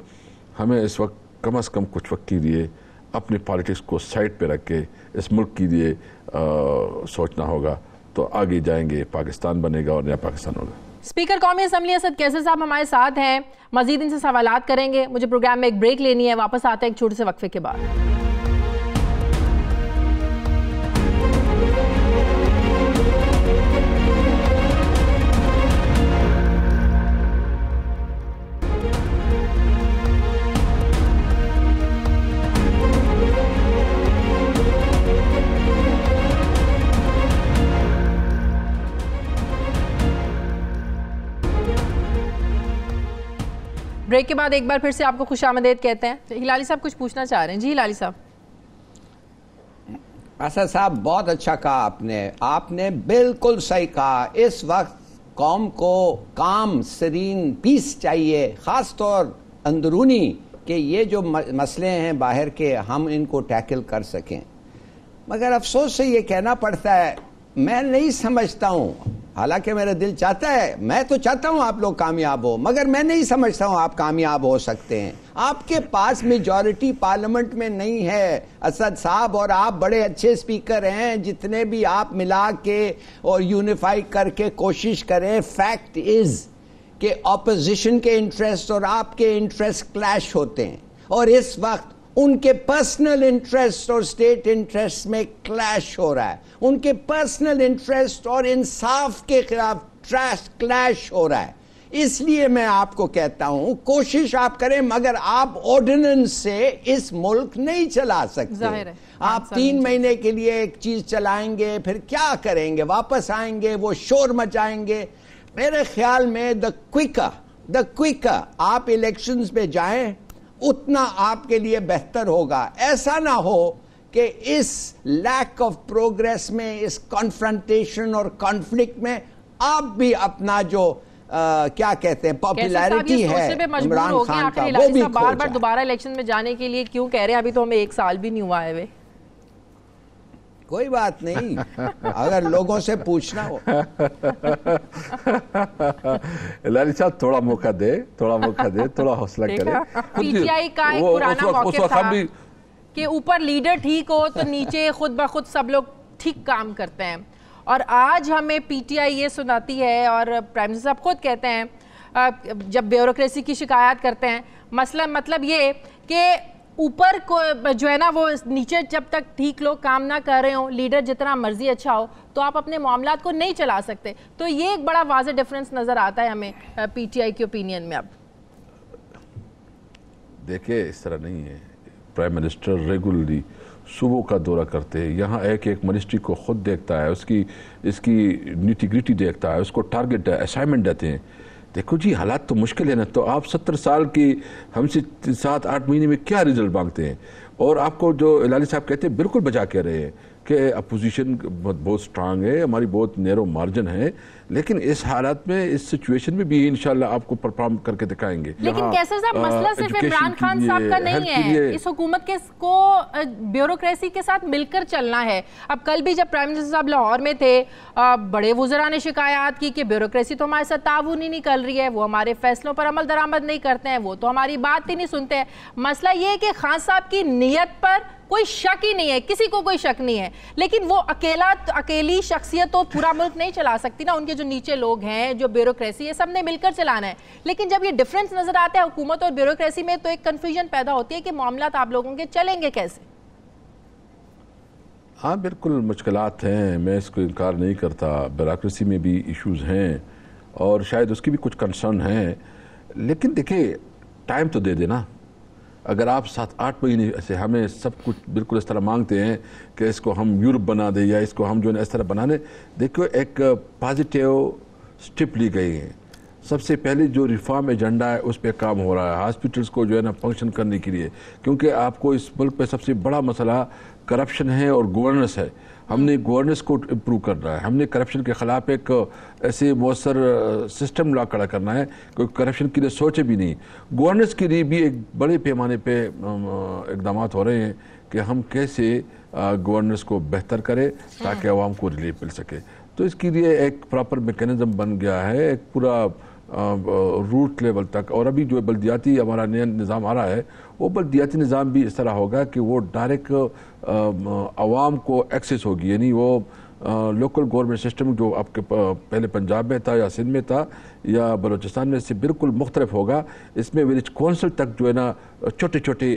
[SPEAKER 1] ہمیں اس وقت کم از کم کچھ وقت کے لیے اپنے پالیٹکس کو سائڈ پہ رکھ کے اس ملک کے لیے سوچنا ہوگا، تو آگے جائیں گے، پاکستان بنے گا اور نیا پاکستان ہوگا۔
[SPEAKER 2] اسپیکر قومی اسمبلی اسد کیسر صاحب ہمارے ساتھ ہیں، مزید ان سے سوالات کریں گے۔ مجھے پروگرام میں ایک بریک لینی ہے، واپس آتے ہیں ایک چھوٹے سے وقفے کے بعد۔ بریک کے بعد ایک بار پھر سے آپ کو خوش آمدید کہتے ہیں۔ ہلالی صاحب کچھ پوچھنا چاہ رہے ہیں؟ جی ہلالی صاحب۔
[SPEAKER 3] اسد صاحب بہت اچھا کہا آپ نے بالکل صحیح کہا۔ اس وقت قوم کو کام سرین پیس چاہیے، خاص طور اندرونی، کہ یہ جو مسئلے ہیں باہر کے ہم ان کو ٹیکل کر سکیں۔ مگر افسوس سے یہ کہنا پڑتا ہے میں نہیں سمجھتا ہوں، حالانکہ میرا دل چاہتا ہے، میں تو چاہتا ہوں آپ لوگ کامیاب ہو، مگر میں نہیں سمجھتا ہوں آپ کامیاب ہو سکتے ہیں. آپ کے پاس میجورٹی پارلیمنٹ میں نہیں ہے اسد صاحب، اور آپ بڑے اچھے اسپیکر ہیں، جتنے بھی آپ ملا کے اور یونیفائی کر کے کوشش کریں. فیکٹ از کہ اپوزیشن کے انٹرسٹ اور آپ کے انٹرسٹ کلیش ہوتے ہیں، اور اس وقت ان کے پرسنل انٹرسٹ اور اسٹیٹ انٹرسٹ میں کلیش ہو رہا ہے. ان کے پرسنل انٹرسٹ اور انصاف کے خلاف کلیش ہو رہا ہے. اس لیے میں آپ کو کہتا ہوں کوشش آپ کریں، مگر آپ آرڈیننس سے اس ملک نہیں چلا سکتے. آپ 3 مہینے کے لیے ایک چیز چلائیں گے، پھر کیا کریں گے؟ واپس آئیں گے، وہ شور مچائیں گے. میرے خیال میں دا کوئکر آپ الیکشنز پہ جائیں اتنا آپ کے لیے بہتر ہوگا. ایسا نہ ہو کہ اس لیک آف پروگریس میں، اس کنفرنٹیشن اور کانفلکٹ میں آپ بھی اپنا جو کیا کہتے ہیں پاپولیرٹی ہے عمران خان کا وہ بھی
[SPEAKER 2] بار بار دوبارہ الیکشن میں جانے کے لیے کیوں کہہ رہے ہیں؟ ابھی تو ہمیں 1 سال بھی نہیں ہوا ہے.
[SPEAKER 3] کوئی بات نہیں، اگر لوگوں سے پوچھنا ہو.
[SPEAKER 1] لالی صاحب تھوڑا موقع دے، تھوڑا حوصلہ کرے.
[SPEAKER 2] پی ٹی آئی کا ایک پرانا موقف تھا کہ اوپر لیڈر ٹھیک ہو تو نیچے خود بخود سب لوگ ٹھیک کام کرتے ہیں، اور آج ہمیں پی ٹی آئی یہ سناتی ہے، اور پرائم منسٹر صاحب خود کہتے ہیں جب بیوروکریسی کی شکایات کرتے ہیں، مطلب یہ کہ اوپر کو جو ہے نا وہ نیچے جب تک ٹھیک لوگ کام نہ کر رہے ہوں، لیڈر جتنا مرضی اچھا ہو، تو آپ اپنے معاملات کو نہیں چلا سکتے. تو یہ ایک بڑا واضح ڈیفرنس نظر آتا ہے ہمیں پی ٹی آئی کے اوپینین میں. اب
[SPEAKER 1] دیکھیں اس طرح نہیں ہے. پرائم منسٹر ریگولرلی صوبوں کا دورہ کرتے ہیں، یہاں ایک منسٹری کو خود دیکھتا ہے، اس کی نیٹی گریٹی دیکھتا ہے، اس کو ٹارگٹ اسائنمنٹ دیتے ہیں. دیکھو جی حالات تو مشکل ہے نا، تو آپ 70 سال کی ہم سے 7-8 مہینے میں کیا رزلٹ مانگتے ہیں؟ اور آپ کو جو لالی صاحب کہتے ہیں بالکل بجا کہہ رہے ہیں کہ اپوزیشن بہت سٹرانگ ہے، ہماری بہت نیرو مارجن ہے، لیکن اس حالات میں اس سچویشن میں بھی انشاءاللہ آپ کو پرفارم کر کے دکھائیں گے.
[SPEAKER 2] لیکن کیسر صاحب مسئلہ صرف عمران خان صاحب کا نہیں ہے، اس حکومت کو بیوروکریسی کے ساتھ مل کر چلنا ہے. اب کل بھی جب پرائم منسٹر صاحب لاہور میں تھے، بڑے وزراء نے شکایات کی کہ بیوروکریسی تو ہمارے ساتھ تعاون ہی نہیں کر رہی ہے، وہ ہمارے فیصلوں پر عمل درآمد نہیں کرتے ہیں، وہ تو ہماری بات ہی نہیں سنتے ہیں. مسئلہ یہ ہے کہ خان صاحب کی نیت پر کوئی شک ہی نہیں ہے، کسی کو کوئی شک نہیں ہے، لیکن وہ اکیلی شخصیت تو پورا ملک نہیں چلا سکتی نا. ان کے جو نیچے لوگ ہیں، جو بیوروکریسی ہے، سب نے مل کر چلانا ہے. لیکن جب یہ ڈیفرنس نظر آتا ہے حکومت اور بیوروکریسی میں، تو ایک کنفیوژن پیدا ہوتی ہے کہ معاملات آپ لوگوں کے چلیں گے کیسے.
[SPEAKER 1] ہاں بالکل مشکلات ہیں، میں اس کو انکار نہیں کرتا. بیوروکریسی میں بھی ایشوز ہیں اور شاید اس کی بھی کچھ کنسرن ہیں، لیکن دیکھیں ٹائم تو دے دینا. اگر آپ 7-8 مہینے سے ہمیں سب کچھ بالکل اس طرح مانگتے ہیں کہ اس کو ہم یورپ بنا دیں یا اس کو ہم جو ہے اس طرح بنا دیں، دیکھو ایک پازیٹیو سٹیپ لی گئی ہے. سب سے پہلے جو ریفارم ایجنڈا ہے اس پہ کام ہو رہا ہے، ہاسپٹلس کو جو ہے نا فنکشن کرنے کے لیے، کیونکہ آپ کو اس ملک پہ سب سے بڑا مسئلہ کرپشن ہے اور گورننس ہے. ہم نے گورننس کو امپروو کرنا ہے، ہم نے کرپشن کے خلاف ایک ایسے مؤثر سسٹم لا کھڑا کرنا ہے کہ کرپشن کے لیے سوچے بھی نہیں. گورننس کے لیے بھی ایک بڑے پیمانے پہ اقدامات ہو رہے ہیں کہ ہم کیسے گورننس کو بہتر کریں تاکہ عوام کو ریلیف مل سکے. تو اس کے لیے ایک پراپر میکینزم بن گیا ہے، ایک پورا روٹ لیول تک. اور ابھی جو بلدیاتی ہمارا نیا نظام آ رہا ہے، وہ بلدیاتی نظام بھی اس طرح ہوگا کہ وہ ڈائریکٹ عوام کو ایکسیس ہوگی. یعنی وہ لوکل گورنمنٹ سسٹم جو آپ کے پہلے پنجاب میں تھا یا سندھ میں تھا یا بلوچستان میں، سے بالکل مختلف ہوگا. اس میں ولیج کونسل تک جو ہے نا چھوٹے چھوٹے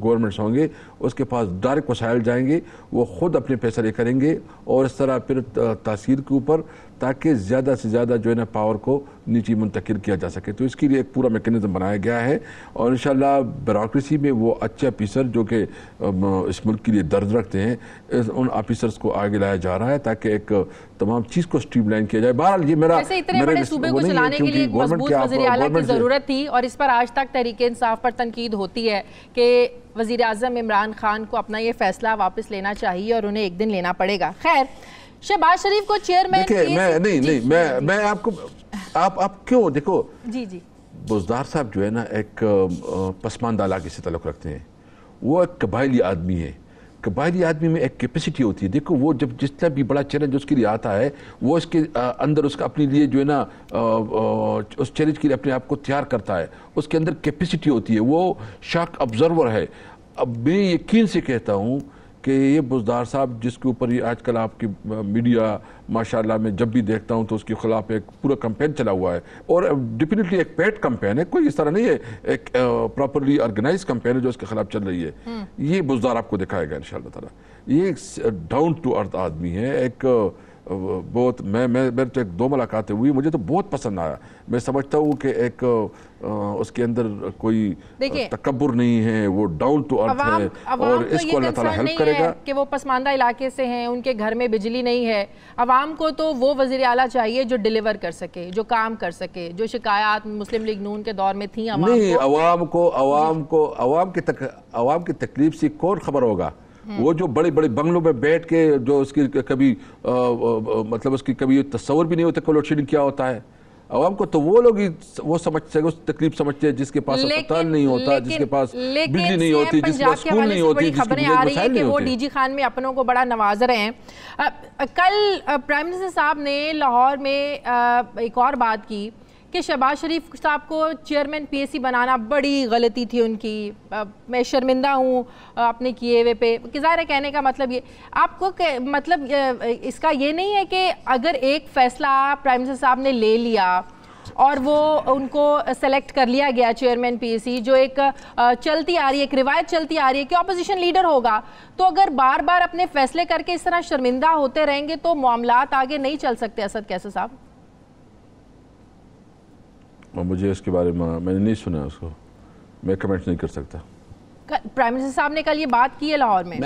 [SPEAKER 1] گورنمنٹس ہوں گے، اس کے پاس ڈائریکٹ وسائل جائیں گے، وہ خود اپنے فیصلے کریں گے، اور اس طرح پھر تاثیر کے اوپر، تاکہ زیادہ سے زیادہ جو ہے نا پاور کو نیچے منتقل کیا جا سکے. تو اس کے لیے ایک پورا میکینزم بنایا گیا ہے، اور انشاءاللہ بیوروکریسی میں وہ اچھے آفیسر جو کہ اس ملک کے لیے درد رکھتے ہیں، ان آفیسرز کو آگے لایا جا رہا ہے تاکہ ایک تمام چیز کو سٹریم لائن کیا جائے. بہرحال یہ میرا
[SPEAKER 2] اتنے بڑے صوبے کو چلانے کے لیے ایک مضبوط وزیر اعلیٰ کی ضرورت تھی، اور اس پر آج تک تحریک انصاف پر تنقید ہوتی ہے کہ وزیر اعظم عمران خان کو اپنا یہ فیصلہ واپس لینا چاہیے اور انہیں ایک دن لینا پڑے گا. خیر، شہباز شریف کو چیئرمین
[SPEAKER 1] میں آپ کو آپ کیوں دیکھو
[SPEAKER 2] جی
[SPEAKER 1] بزدار صاحب جو ہے نا ایک پسماندہ علاقے سے تعلق رکھتے ہیں، وہ ایک قبائلی آدمی ہے. قبائلی آدمی میں ایک کیپیسٹی ہوتی ہے. دیکھو وہ جب جتنا بھی بڑا چیلنج اس کے لیے آتا ہے وہ اس کے اندر اس کا اپنے لیے جو ہے نا اس چیلنج کے لیے اپنے آپ کو تیار کرتا ہے. اس کے اندر کیپیسٹی ہوتی ہے, وہ شاک آبزرور ہے. اب میں یقین سے کہتا ہوں کہ یہ بزدار صاحب جس کے اوپر یہ آج کل آپ کی میڈیا ماشاءاللہ میں جب بھی دیکھتا ہوں تو اس کے خلاف ایک پورا کمپین چلا ہوا ہے, اور ڈیفینیٹلی ایک پیڈ کمپین ہے, کوئی اس طرح نہیں ہے, ایک پراپرلی آرگنائز کمپین ہے جو اس کے خلاف چل رہی ہے. یہ بزدار آپ کو دکھائے گا انشاءاللہ تعالی. یہ ایک ڈاؤن ٹو ارتھ آدمی ہے, ایک بہت میرے تو ایک 2 ملاقاتیں ہوئی, مجھے تو بہت پسند آیا. میں سمجھتا ہوں کہ ایک اس کے اندر کوئی تکبر نہیں ہے, وہ ڈاؤن ٹو ارتھ ہے, اور اس کو اللہ تعالیٰ ہیلپ کرے گا.
[SPEAKER 2] کہ وہ پسماندہ علاقے سے ہیں, ان کے گھر میں بجلی نہیں ہے, عوام کو تو وہ وزیر اعلیٰ چاہیے جو ڈیلیور کر سکے, جو کام کر سکے, جو شکایات مسلم لیگ نون کے دور میں تھیں
[SPEAKER 1] عوام کی تکلیف سے کون خبر ہوگا. وہ جو بڑے بڑے بنگلوں میں بیٹھ کے جو اس کی کبھی مطلب اس کی کبھی تصور بھی نہیں ہوتا کہ لوڈ شیڈنگ کیا ہوتا ہے. عوام کو تو وہ لوگ ہی وہ سمجھتے ہیں, اس تکلیف سمجھتے ہیں جس کے پاس اسپتال نہیں ہوتا, جس کے پاس بجلی نہیں ہوتی, جس کے پاس اسکول نہیں ہوتی, جس کے پاس وسائل نہیں ہوتے.
[SPEAKER 2] وہ ڈی جی خان میں اپنوں کو بڑا نواز رہے ہیں. کل پرائم منسٹر صاحب نے لاہور میں ایک اور بات کی کہ شہباز شریف صاحب کو چیئرمین پی ایس سی بنانا بڑی غلطی تھی ان کی, میں شرمندہ ہوں اپنے کیے ہوئے پہ. ظاہر ہے کہنے کا مطلب یہ آپ کو مطلب اس کا یہ نہیں ہے کہ اگر ایک فیصلہ پرائم منسٹر صاحب نے لے لیا اور وہ ان کو سلیکٹ کر لیا گیا چیئرمین پی ایس سی, جو ایک چلتی آ رہی ہے, ایک روایت چلتی آ رہی ہے کہ اپوزیشن لیڈر ہوگا, تو اگر بار بار اپنے فیصلے کر کے اس طرح شرمندہ ہوتے رہیں گے تو معاملات آگے نہیں چل سکتے. اسد کیسے صاحب؟
[SPEAKER 1] مجھے اس کے بارے میں نے نہیں سنا, اس کو میں کمنٹ نہیں کر سکتا.
[SPEAKER 2] پرائم منسٹر صاحب نے کل یہ بات کی ہے لاہور میں,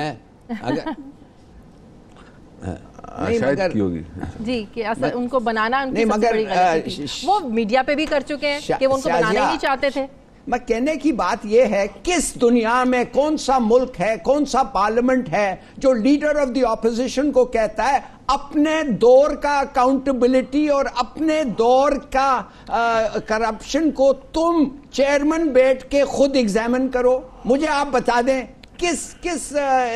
[SPEAKER 1] شاید کی ہوگی
[SPEAKER 2] جی, کہ ان کو بنانا ان کی سب سے بڑی غلطی تھی. وہ میڈیا پہ بھی کر چکے ہیں کہ وہ ان کو بنانا ہی نہیں چاہتے تھے.
[SPEAKER 3] میں کہنے کی بات یہ ہے, کس دنیا میں کون سا ملک ہے, کون سا پارلیمنٹ ہے جو لیڈر آف دی اپوزیشن کو کہتا ہے اپنے دور کا اکاؤنٹیبلٹی اور اپنے دور کا کرپشن کو تم چیئرمین بیٹھ کے خود ایگزامن کرو. مجھے آپ بتا دیں کس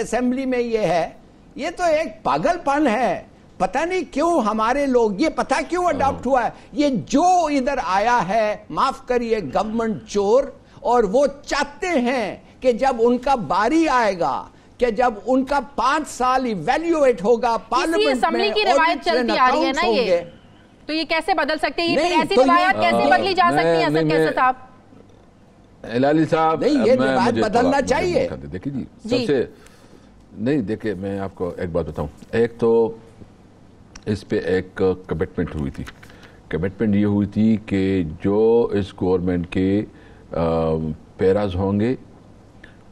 [SPEAKER 3] اسمبلی میں یہ ہے؟ یہ تو ایک پاگل پن ہے. پتہ نہیں کیوں ہمارے لوگ یہ پتہ کیوں اڈاپٹ ہوا ہے, یہ جو ادھر آیا ہے معاف کریے گورنمنٹ چور, اور وہ چاہتے ہیں کہ جب ان کا باری آئے گا, کہ جب ان کا 5 سال ایویلیویٹ ہوگا پارلیمنٹ میں,
[SPEAKER 2] کی روایت چلتی آ رہی ہے نا, یہ تو یہ کیسے بدل سکتے ہیں؟ یہ ایسی روایات کیسے بدلی جا سکتی ہیں اسد کیسے صاحب؟
[SPEAKER 1] ہلالی صاحب
[SPEAKER 3] نہیں, یہ روایت بدلنا چاہیے.
[SPEAKER 1] دیکھیں جی, سب سے نہیں, دیکھیں میں آپ کو ایک بات بتاؤں. ایک تو اس پہ ایک کمٹمنٹ ہوئی تھی. کمٹمنٹ یہ ہوئی تھی کہ جو اس گورنمنٹ کے پیراز ہوں گے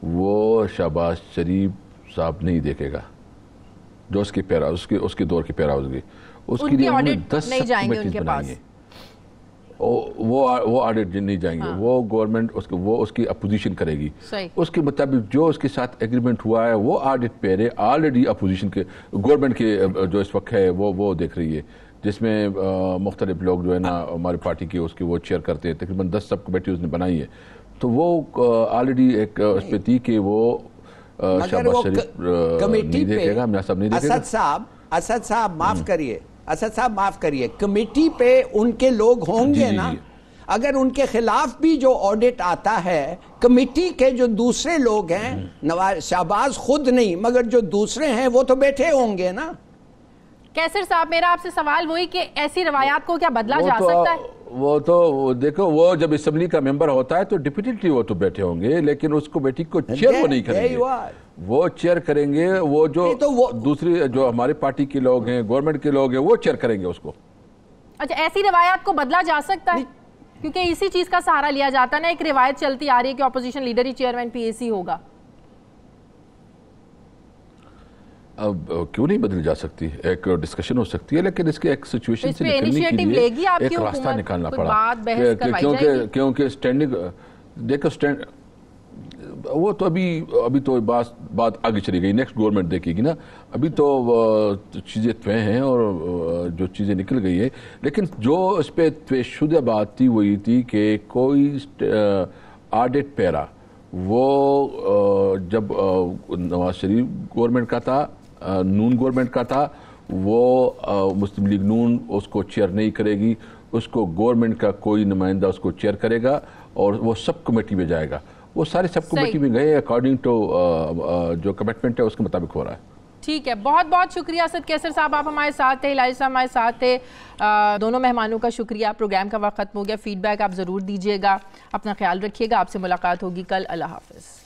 [SPEAKER 1] وہ شہباز شریف صاحب نہیں دیکھے گا. جو اس کے پیراز اس کے دور کے پیراز گے, اس کے لیے انہوں نے 10 سب کمیٹیز بنائی ہیں. وہ آڈٹ نہیں جائیں گے, وہ گورنمنٹ وہ اس کی اپوزیشن کرے گی. اس کے مطابق جو اس کے ساتھ ایگریمنٹ ہوا ہے وہ آڈٹ پہ ہے. آلریڈی اپوزیشن کے گورنمنٹ کے جو اس وقت ہے وہ دیکھ رہی ہے, جس میں مختلف لوگ جو ہے نا ہماری پارٹی کے اس کی وہ چیئر کرتے ہیں. تقریباً 10 سب کمیٹی اس نے بنائی ہے. تو وہ آلریڈی ایک اس پہ تھی کہ وہ شہباز شریف نہیں دیکھے گا, میاں صاحب نہیں دیکھے گا.
[SPEAKER 3] اسد صاحب معاف کریے, کمیٹی پہ ان کے لوگ ہوں گے نا. اگر ان کے خلاف بھی جو آڈٹ آتا ہے, کمیٹی کے جو دوسرے لوگ ہیں, شہباز خود نہیں مگر جو دوسرے ہیں وہ تو بیٹھے ہوں گے نا.
[SPEAKER 2] کیسر صاحب میرا آپ سے سوال وہی کہ ایسی روایات کو کیا بدلا جا سکتا ہے؟
[SPEAKER 1] وہ تو دیکھو, وہ جب اسمبلی کا ممبر ہوتا ہے تو ڈیفینیٹلی وہ تو بیٹھے ہوں گے, لیکن اس کو بیٹی کو چیئر وہ نہیں کریں گے. وہ چیئر کریں گے وہ جو دوسری جو ہماری پارٹی کے لوگ ہیں, گورنمنٹ کے لوگ ہیں, وہ چیئر کریں گے اس کو.
[SPEAKER 2] اچھا, ایسی روایات کو بدلا جا سکتا ہے؟ کیونکہ اسی چیز کا سہارا لیا جاتا ہے نا, ایک روایت چلتی آ رہی ہے کہ اپوزیشن لیڈر ہی چیئرمین پی ایس سی ہوگا.
[SPEAKER 1] اب کیوں نہیں بدل جا سکتی؟ ایک ڈسکشن ہو سکتی ہے, لیکن اس کے ایک سچویشن سے نکلنے کے لیے ایک راستہ نکالنا پڑا. کیونکہ سٹینڈنگ دیکھو, وہ تو ابھی تو بات آگے چلی گئی, نیکسٹ گورنمنٹ دیکھے گی نا. ابھی تو چیزیں طے ہیں اور جو چیزیں نکل گئی ہے, لیکن جو اس پہ طے شدہ بات تھی وہ یہ تھی کہ کوئی آڈٹ پیرا وہ جب نواز شریف گورنمنٹ کا تھا، نون گورنمنٹ کا تھا، وہ مسلم لیگ نون اس کو چیئر نہیں کرے گی، اس کو گورنمنٹ کا کوئی نمائندہ اس کو چیئر کرے گا اور وہ سب کمیٹی میں جائے گا. وہ سارے سب کمیٹی میں گئے اکارڈنگ ٹو جو کمٹمنٹ ہے اس کے مطابق ہو رہا ہے.
[SPEAKER 2] ٹھیک ہے، بہت بہت شکریہ اسد کیسر صاحب، آپ ہمارے ساتھ تھے، الہی صاحب ہمارے ساتھ تھے. دونوں مہمانوں کا شکریہ. پروگرام کا وقت ختم ہو گیا. فیڈ بیک آپ ضرور دیجیے گا. اپنا خیال رکھیے گا. آپ سے ملاقات ہوگی کل. اللہ حافظ.